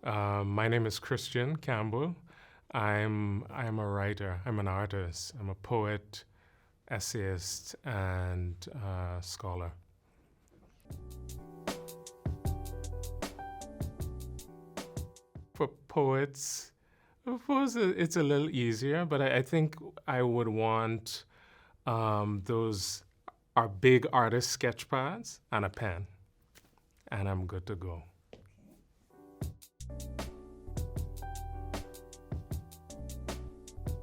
My name is Christian Campbell. I'm a writer. I'm an artist. I'm a poet, essayist, and scholar. For poets, of course, it's a little easier, but I think I would want those are big artist sketch pads and a pen, and I'm good to go.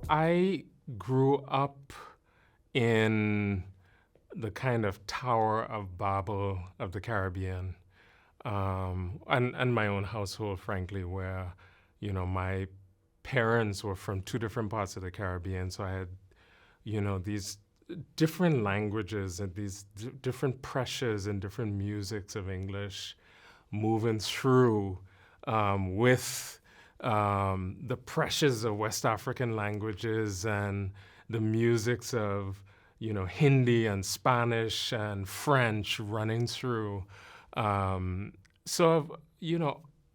I grew up in the kind of Tower of Babel of the Caribbean, and my own household, frankly, where, my parents were from two different parts of the Caribbean, so I had, these different languages and these different pressures and different musics of English moving through with the pressures of West African languages and the musics of, Hindi and Spanish and French running through. So I've,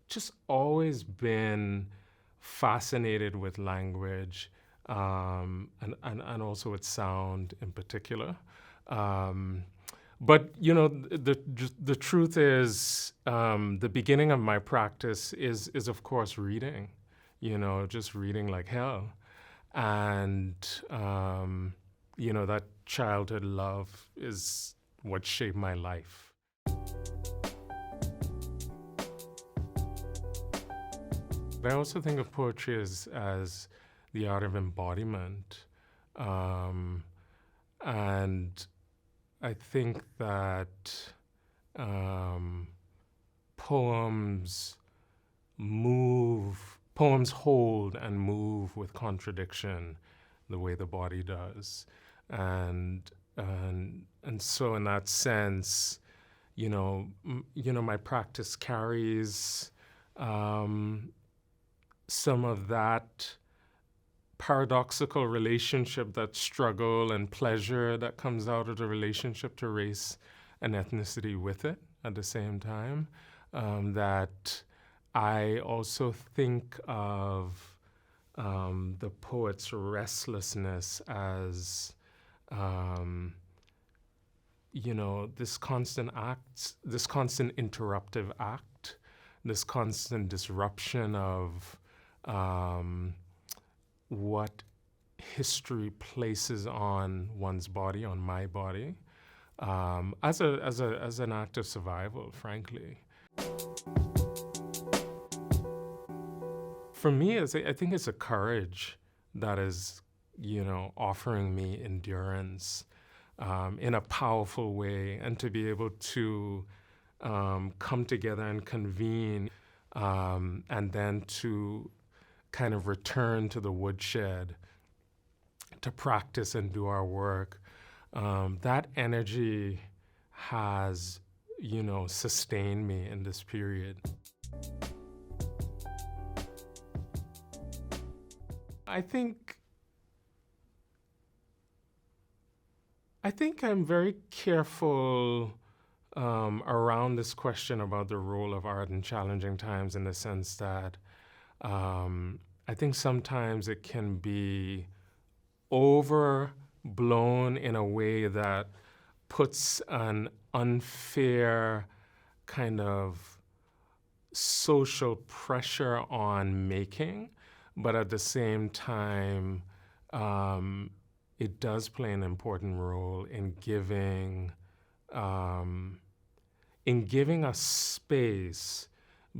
just always been fascinated with language and also with sound in particular. But the truth is, the beginning of my practice is of course reading, just reading like hell, and that childhood love is what shaped my life. But I also think of poetry as the art of embodiment, and I think that poems hold and move with contradiction the way the body does. And so in that sense, my practice carries some of that paradoxical relationship, that struggle and pleasure that comes out of the relationship to race and ethnicity with it at the same time. That I also think of the poet's restlessness as, this constant act, this constant interruptive act, this constant disruption of what history places on one's body, on my body, as an act of survival, frankly. For me, I think it's a courage that is, offering me endurance in a powerful way, and to be able to come together and convene, and then to kind of return to the woodshed to practice and do our work. That energy has, sustained me in this period. I think I'm very careful around this question about the role of art in challenging times, in the sense that I think sometimes it can be overblown in a way that puts an unfair kind of social pressure on making, but at the same time, it does play an important role in giving a space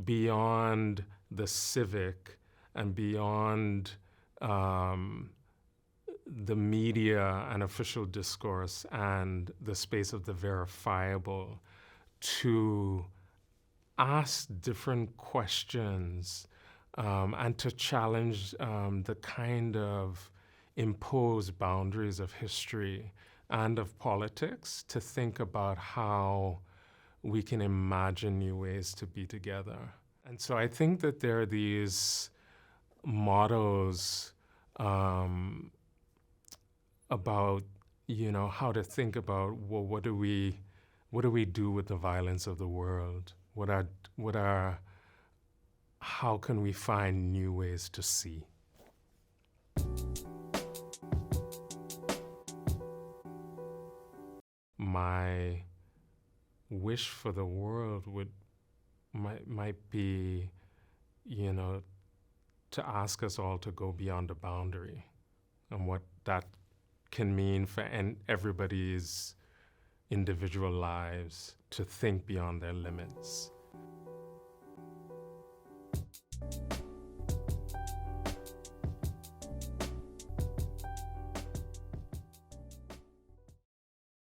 beyond the civic and beyond the media and official discourse and the space of the verifiable, to ask different questions and to challenge the kind of imposed boundaries of history and of politics, to think about how we can imagine new ways to be together. And so I think that there are these mottos about, how to think about, well, what do we do with the violence of the world? how can we find new ways to see? My wish for the world might be, to ask us all to go beyond the boundary and what that can mean for everybody's individual lives, to think beyond their limits.